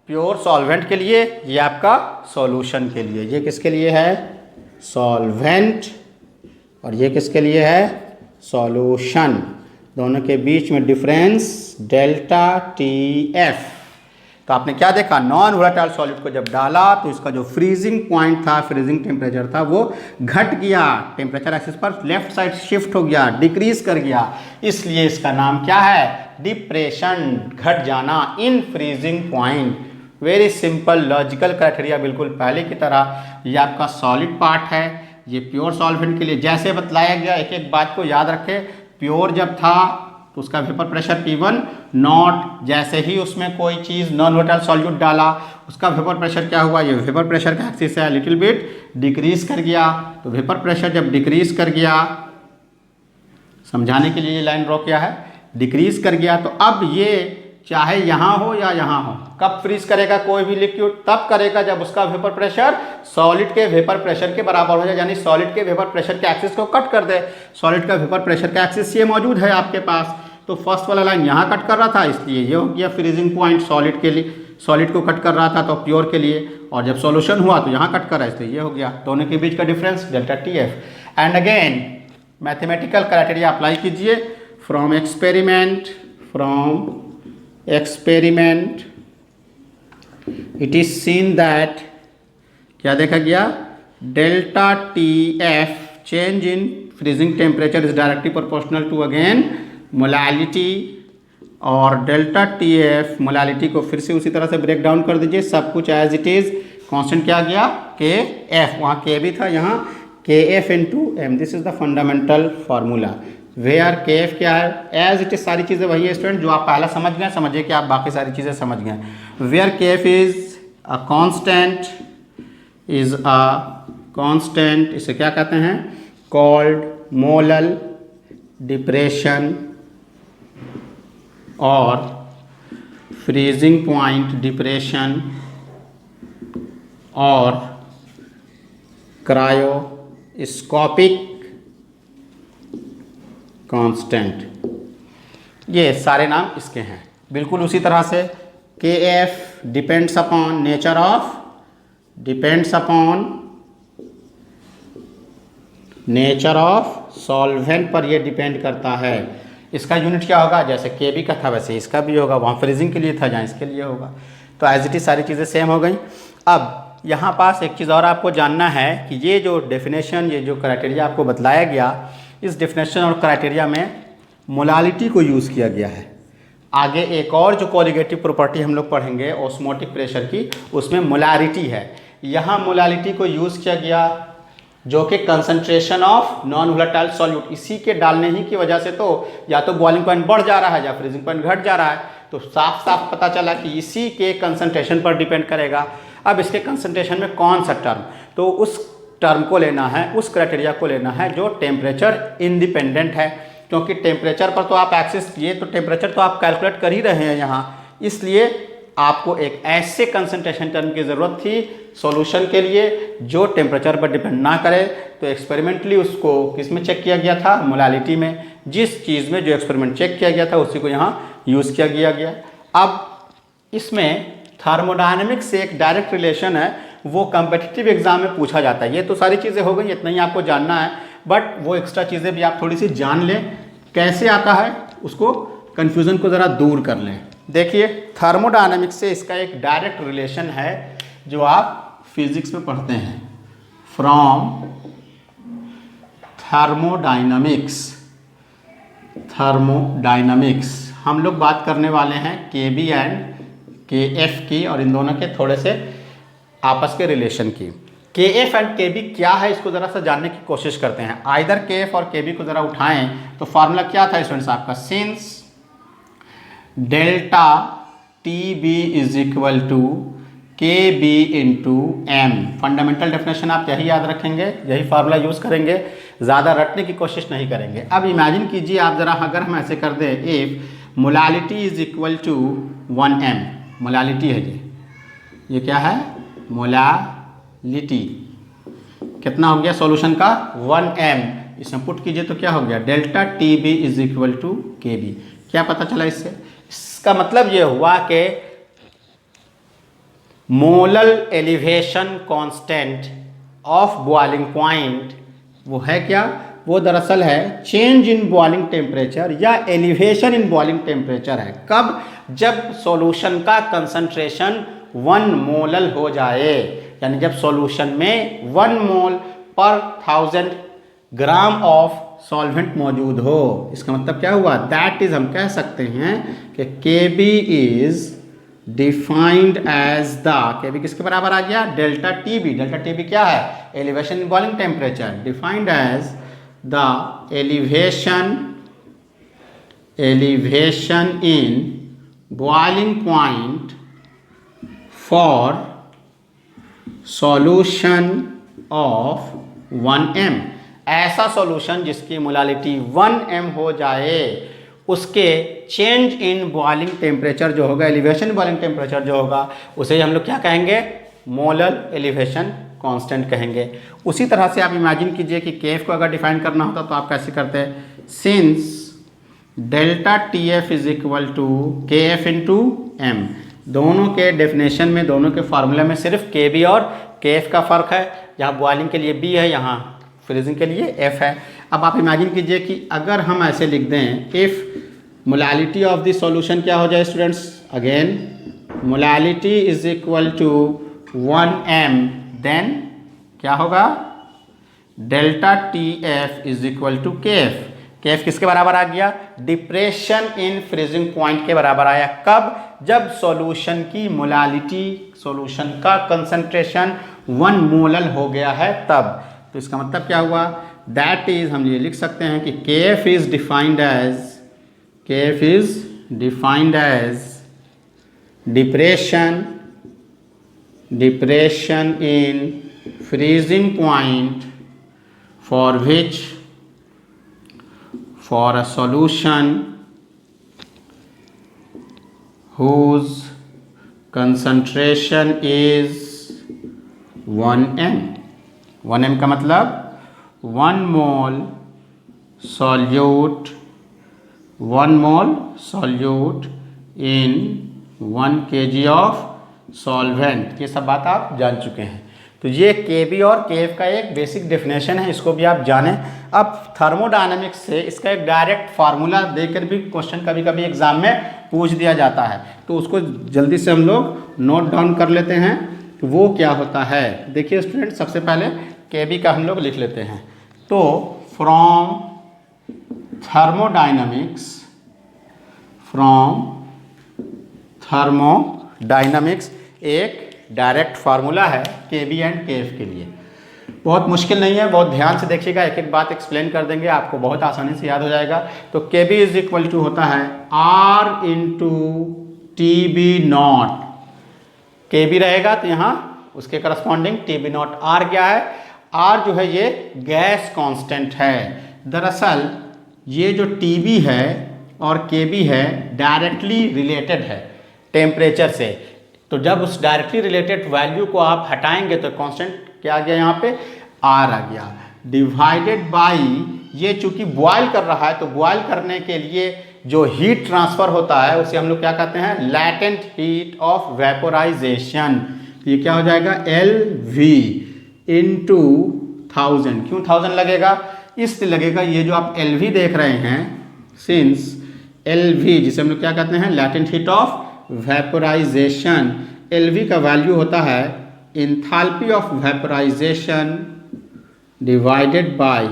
प्योर सॉल्वेंट के लिए, ये आपका सॉल्यूशन के लिए। ये किसके लिए है, सॉल्वेंट, और ये किसके लिए है, सॉल्यूशन। दोनों के बीच में डिफरेंस डेल्टा TF। तो आपने क्या देखा, नॉन वोलेटाइल सॉल्यूट को जब डाला तो इसका जो फ्रीजिंग पॉइंट था, फ्रीजिंग टेम्परेचर था, वो घट गया, टेम्परेचर एक्सिस पर लेफ्ट साइड शिफ्ट हो गया, डिक्रीज कर गया। इसलिए इसका नाम क्या है, डिप्रेशन, घट जाना इन freezing point. Very simple logical criteria, बिल्कुल पहले की तरह। ये आपका सॉलिड पार्ट है, ये प्योर सॉल्वेंट के लिए जैसे बतलाया गया, एक एक बात को याद रखें। प्योर जब था तो उसका वेपर प्रेशर P1 नॉट, जैसे ही उसमें कोई चीज़ नॉन वोलेटाइल सॉल्यूट डाला उसका वेपर प्रेशर क्या हुआ, ये वेपर प्रेशर का एक्सिस है, लिटिल बिट डिक्रीज कर गया। तो वेपर प्रेशर जब डिक्रीज कर गया, समझाने के लिए ये लाइन ड्रॉ किया है, डिक्रीज कर गया, तो अब ये चाहे यहाँ हो या यहाँ हो, कब फ्रीज करेगा कोई भी लिक्विड, तब करेगा जब उसका वेपर प्रेशर सॉलिड के वेपर प्रेशर के बराबर हो जाए, यानी सॉलिड के वेपर प्रेशर के एक्सिस को कट कर दे। सॉलिड का वेपर प्रेशर का एक्सिस ये मौजूद है आपके पास, तो फर्स्ट वाला लाइन यहाँ कट कर रहा था, इसलिए ये हो गया फ्रीजिंग पॉइंट सॉलिड के लिए, सॉलिड को कट कर रहा था तो प्योर के लिए, और जब सॉल्यूशन हुआ तो यहाँ कट कर रहा है, इसलिए ये हो गया। दोनों के बीच का difference delta TF। And again mathematical criteria apply कीजिए। From experiment it is seen that, क्या देखा गया, delta TF change in freezing temperature is directly proportional to again molality, और डेल्टा TF मोलालिटी को फिर से उसी तरह से ब्रेक डाउन कर दीजिए, सब कुछ एज इट इज। कांस्टेंट क्या गया, KF, वहाँ K भी था, यहाँ KF into M। This is the fundamental formula where KF क्या है, एज इट इज, सारी चीज़ें वही है स्टूडेंट जो आप पहला समझ गए, समझिए कि आप बाकी सारी चीज़ें समझ गए। Where KF is a constant, इसे क्या कहते हैं, कॉल्ड मोलल डिप्रेशन और फ्रीजिंग पॉइंट डिप्रेशन और क्रायोस्कोपिक कांस्टेंट, ये सारे नाम इसके हैं। बिल्कुल उसी तरह से KF depends upon nature of solvent पर ये डिपेंड करता है। इसका यूनिट क्या होगा, जैसे KB का था वैसे इसका भी होगा, वहाँ फ्रीजिंग के लिए था जहाँ इसके लिए होगा, तो एज इट इज सारी चीज़ें सेम हो गई। अब यहाँ पास एक चीज़ और आपको जानना है कि ये जो डेफिनेशन, ये जो क्राइटेरिया आपको बतलाया गया, इस डेफिनेशन और क्राइटेरिया में मोलालिटी को यूज़ किया गया है। आगे एक और जो कोलिगेटिव प्रॉपर्टी हम लोग पढ़ेंगे ऑस्मोटिक प्रेशर की, उसमें मोलारिटी है। यहाँ मोलालिटी को यूज़ किया गया जो कि concentration of non volatile solute, इसी के डालने ही की वजह से तो या तो बॉइलिंग पॉइंट बढ़ जा रहा है या फ्रीजिंग पॉइंट घट जा रहा है, तो साफ साफ पता चला कि इसी के कंसंट्रेशन पर डिपेंड करेगा। अब इसके कंसंट्रेशन में कौन सा टर्म, तो उस टर्म को लेना है, उस क्राइटेरिया को लेना है जो टेम्परेचर इंडिपेंडेंट है, क्योंकि टेम्परेचर पर तो आप एक्सेस, ये तो टेम्परेचर तो आप कैलकुलेट कर ही रहे हैं यहाँ, इसलिए आपको एक ऐसे कंसंट्रेशन टर्म की ज़रूरत थी सॉल्यूशन के लिए जो टेम्परेचर पर डिपेंड ना करे। तो एक्सपेरिमेंटली उसको किस में चेक किया गया था, मोलालिटी में। जिस चीज़ में जो एक्सपेरिमेंट चेक किया गया था उसी को यहाँ यूज़ किया गया। अब इसमें थर्मोडायनेमिक्स से एक डायरेक्ट रिलेशन है, वो कम्पिटिटिव एग्जाम में पूछा जाता है। ये तो सारी चीज़ें हो गई, इतना ही आपको जानना है, बट वो एक्स्ट्रा चीज़ें भी आप थोड़ी सी जान लें, कैसे आता है उसको, कन्फ्यूज़न को ज़रा दूर कर लें। देखिए थर्मोडायनेमिक्स से इसका एक डायरेक्ट रिलेशन है जो आप फिजिक्स में पढ़ते हैं, फ्रॉम थर्मोडायनामिक्स हम लोग बात करने वाले हैं KB एंड KF की, और इन दोनों के थोड़े से आपस के रिलेशन की। KF एंड KB क्या है, इसको ज़रा सा जानने की कोशिश करते हैं। आइदर KF और KB को ज़रा उठाएं तो फार्मूला क्या था स्टूडेंट्स आपका, since delta TB is equal to KB into M। Fundamental definition आप यही याद रखेंगे, यही फार्मूला यूज़ करेंगे, ज़्यादा रटने की कोशिश नहीं करेंगे। अब इमेजिन कीजिए आप ज़रा, अगर हम ऐसे कर दें, if molality is equal to 1M, molality है ये क्या है, मोलालिटी कितना हो गया सॉल्यूशन का, 1M, इसमें पुट कीजिए तो क्या हो गया, delta TB is equal to KB। क्या पता चला इससे, इसका मतलब ये हुआ कि molal elevation constant of boiling point वो है क्या, वो दरअसल है चेंज इन बॉइलिंग टेम्परेचर या एलिवेशन इन बॉइलिंग टेम्परेचर है। कब, जब सॉल्यूशन का कंसंट्रेशन 1 मोलल हो जाए, यानी जब सॉल्यूशन में 1 मोल पर 1000 ग्राम ऑफ सॉल्वेंट मौजूद हो। इसका मतलब क्या हुआ, दैट इज हम कह सकते हैं कि KB is defined as the, K B किसके बराबर आ गया, delta T B. Delta T B क्या है, elevation in boiling temperature. Defined as the elevation in boiling point for solution of 1m। ऐसा सॉल्यूशन जिसकी मोलालिटी 1m हो जाए, उसके चेंज इन बॉइलिंग टेम्परेचर जो होगा, एलिवेशन बॉइलिंग टेम्परेचर जो होगा, उसे हम लोग क्या कहेंगे, मोलर एलिवेशन कांस्टेंट कहेंगे। उसी तरह से आप इमेजिन कीजिए कि केएफ को अगर डिफाइन करना होता तो आप कैसे करते हैं, since delta T F is equal to K F into M. दोनों के डेफिनेशन में, दोनों के फार्मूला में सिर्फ के बी और के एफ का फ़र्क है। जहाँ बॉइलिंग के लिए बी है, यहाँ फ्रीजिंग के लिए एफ है। अब आप इमेजिन कीजिए कि अगर हम ऐसे लिख दें, if molality of the solution क्या हो जाए students, again molality is equal to 1m, then क्या होगा, delta T F is equal to K F. K F किसके बराबर आ गया, डिप्रेशन इन फ्रीजिंग पॉइंट के बराबर आया। कब, जब सॉल्यूशन की मोलालिटी, सॉल्यूशन का कंसंट्रेशन 1 मोलल हो गया है तब। तो इसका मतलब क्या हुआ, दैट इज, हम ये लिख सकते हैं कि K F is defined as depression in freezing point for which, for a solution whose concentration is 1m। 1m का मतलब 1 मोल solute in 1 kg of solvent। ये सब बात आप जान चुके हैं। तो ये के बी और के एफ का एक बेसिक डेफिनेशन है, इसको भी आप जानें। अब थर्मोडायनेमिक्स से इसका एक डायरेक्ट फार्मूला देकर भी क्वेश्चन कभी कभी एग्जाम में पूछ दिया जाता है, तो उसको जल्दी से हम लोग नोट डाउन कर लेते हैं कि वो क्या होता है। देखिए स्टूडेंट, सबसे पहले के बी का हम लोग लिख लेते हैं। तो फ्रॉम थर्मोडायनामिक्स एक डायरेक्ट फार्मूला है के बी एंड के एफ के लिए। बहुत मुश्किल नहीं है, बहुत ध्यान से देखिएगा, एक एक बात एक्सप्लेन कर देंगे, आपको बहुत आसानी से याद हो जाएगा। तो के बी इज इक्वल टू होता है R into T B naught. K B रहेगा तो यहाँ उसके corresponding T B naught. R क्या है, आर जो है ये गैस कांस्टेंट है। दरअसल ये जो टी बी है और के बी है डायरेक्टली रिलेटेड है टेम्परेचर से। तो जब उस डायरेक्टली रिलेटेड वैल्यू को आप हटाएंगे तो कांस्टेंट क्या आ गया, यहाँ पे आर आ गया, डिवाइडेड बाई, ये चूंकि बॉयल कर रहा है तो बॉयल करने के लिए जो हीट ट्रांसफर होता है उसे हम लोग क्या कहते हैं, लैटेंट हीट ऑफ वेपोराइजेशन। ये क्या हो जाएगा, एल वी इंटू 1000। क्यों 1000 लगेगा, इसलिए लगेगा, ये जो आप एल वी देख रहे हैं, सिंस एल वी जिसे हम लोग क्या कहते हैं, latent heat of vaporisation. L V का वैल्यू होता है enthalpy of vaporisation divided by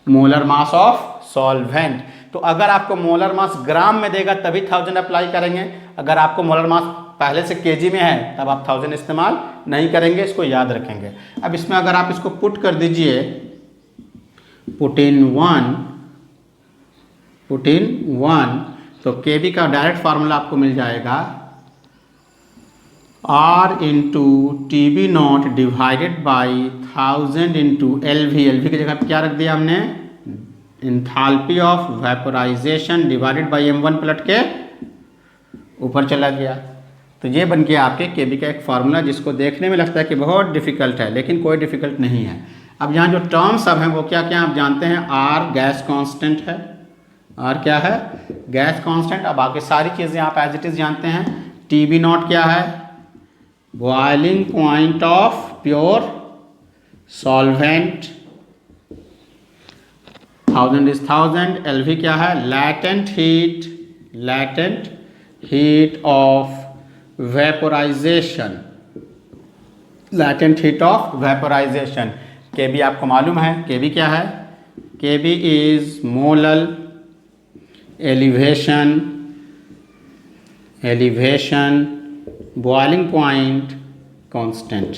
molar mass of solvent. तो अगर आपको मोलर मास ग्राम में देगा तभी 1000 अप्लाई करेंगे, अगर आपको मोलर मास पहले से केजी में है तब आप 1000 इस्तेमाल नहीं करेंगे, इसको याद रखेंगे। अब इसमें अगर आप इसको पुट कर दीजिए, पुट इन 1, तो के बी का डायरेक्ट फार्मूला आपको मिल जाएगा R into T B not divided by 1000 into L V. L V की जगह पे क्या रख दिया हमने, enthalpy of vaporisation divided by m1, पलट के ऊपर चला गया। तो ये बन गया आपके के बी का एक फार्मूला, जिसको देखने में लगता है कि बहुत डिफिकल्ट है, लेकिन कोई डिफिकल्ट नहीं है। अब यहाँ जो टर्म्स अब हैं वो क्या क्या आप जानते हैं, R गैस कांस्टेंट है, R क्या है, गैस कांस्टेंट। अब आगे सारी चीज़ें आप एज इट इज़ जानते हैं। टी बी नॉट क्या है, boiling point of pure solvent, 1000 is 1000। L V क्या है, latent heat of vaporisation, latent heat of vaporisation. K B आपको मालूम है, के बी क्या है, K B is molal elevation, boiling point, constant.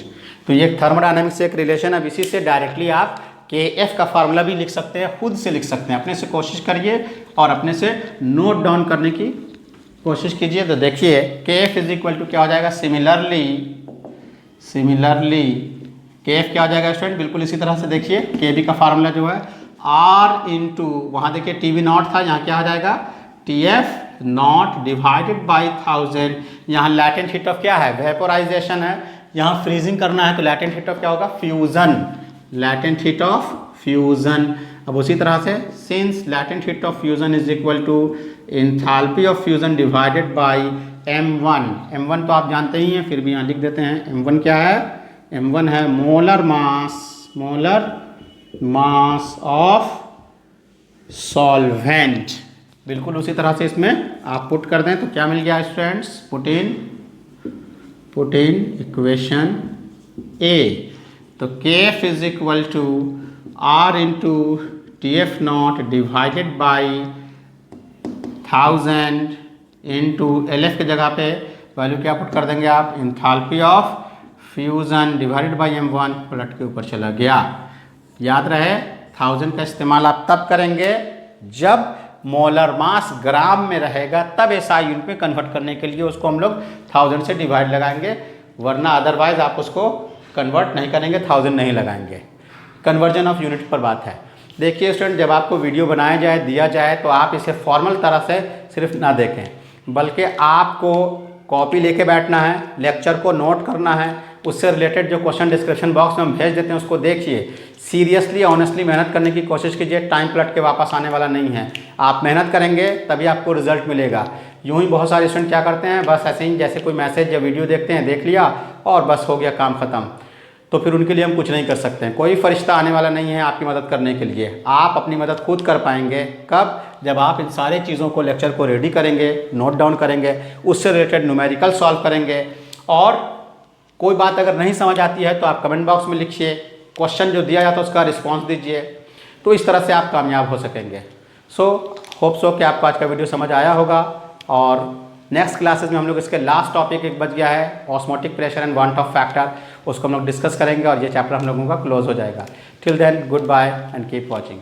तो ये थर्मोडायनामिक्स से एक रिलेशन है। अब इसी से डायरेक्टली आप के एफ का फार्मूला भी लिख सकते हैं, खुद से लिख सकते हैं। अपने से कोशिश करिए और अपने से नोट डाउन करने की कोशिश कीजिए। तो देखिए के एफ इज इक्वल टू क्या हो जाएगा, सिमिलरली के एफ क्या हो जाएगा स्टूडेंट, बिल्कुल इसी तरह से देखिए के बी का फार्मूला जो है आर इंटू, वहाँ देखिए टी वी नॉट था, यहाँ क्या हो जाएगा T F not divided by 1000। यहाँ लैटेंट हीट ऑफ क्या है, वेपोराइजेशन है। यहाँ फ्रीजिंग करना है तो लैटेंट हीट ऑफ क्या होगा, fusion, latent heat of fusion. अब उसी तरह से since latent heat of fusion is equal to enthalpy of fusion divided by m1। m1 तो आप जानते ही हैं, फिर भी यहाँ लिख देते हैं। m1 क्या है, m1 है मोलर मास ऑफ सॉल्वेंट। बिल्कुल उसी तरह से इसमें आप पुट कर दें तो क्या मिल गया students, put in equation A. तो K F is equal to R into T F not divided by 1000 into L F की जगह पे वैल्यू क्या पुट कर देंगे आप, enthalpy of fusion divided by m1, पलट के ऊपर चला गया। याद रहे 1000 का इस्तेमाल आप तब करेंगे जब मोलर मास ग्राम में रहेगा, तब एसआई यूनिट में कन्वर्ट करने के लिए उसको हम लोग 1000 से डिवाइड लगाएंगे, वरना अदरवाइज आप उसको कन्वर्ट नहीं करेंगे, 1000 नहीं लगाएंगे। कन्वर्जन ऑफ यूनिट पर बात है। देखिए स्टूडेंट, जब आपको वीडियो बनाया जाए, दिया जाए, तो आप इसे फॉर्मल तरह से सिर्फ ना देखें, बल्कि आपको कॉपी लेके बैठना है, लेक्चर को नोट करना है, उससे रिलेटेड जो क्वेश्चन डिस्क्रिप्शन बॉक्स में हम भेज देते हैं उसको देखिए, सीरियसली ऑनेस्टली मेहनत करने की कोशिश कीजिए। टाइम पलट के वापस आने वाला नहीं है। आप मेहनत करेंगे तभी आपको रिजल्ट मिलेगा। यूँ ही बहुत सारे स्टूडेंट क्या करते हैं, बस ऐसे ही जैसे कोई मैसेज या वीडियो देखते हैं, देख लिया और बस हो गया काम ख़त्म। तो फिर उनके लिए हम कुछ नहीं कर सकते हैं। कोई फरिश्ता आने वाला नहीं है आपकी मदद करने के लिए। आप अपनी मदद खुद कर पाएंगे कब, जब आप इन सारी चीज़ों को, लेक्चर को रेडी करेंगे, नोट डाउन करेंगे, उससे रिलेटेड न्यूमेरिकल सॉल्व करेंगे। और कोई बात अगर नहीं समझ आती है तो आप कमेंट बॉक्स में लिखिए, क्वेश्चन जो दिया जाता है उसका रिस्पॉन्स दीजिए। तो इस तरह से आप कामयाब हो सकेंगे। होप सो कि आपको आज का वीडियो समझ आया होगा। और नेक्स्ट क्लासेस में हम लोग इसके लास्ट टॉपिक एक बच गया है, osmotic pressure and want of factor, उसको हम लोग डिस्कस करेंगे और ये चैप्टर हम लोगों का क्लोज हो जाएगा। Till then goodbye and keep watching.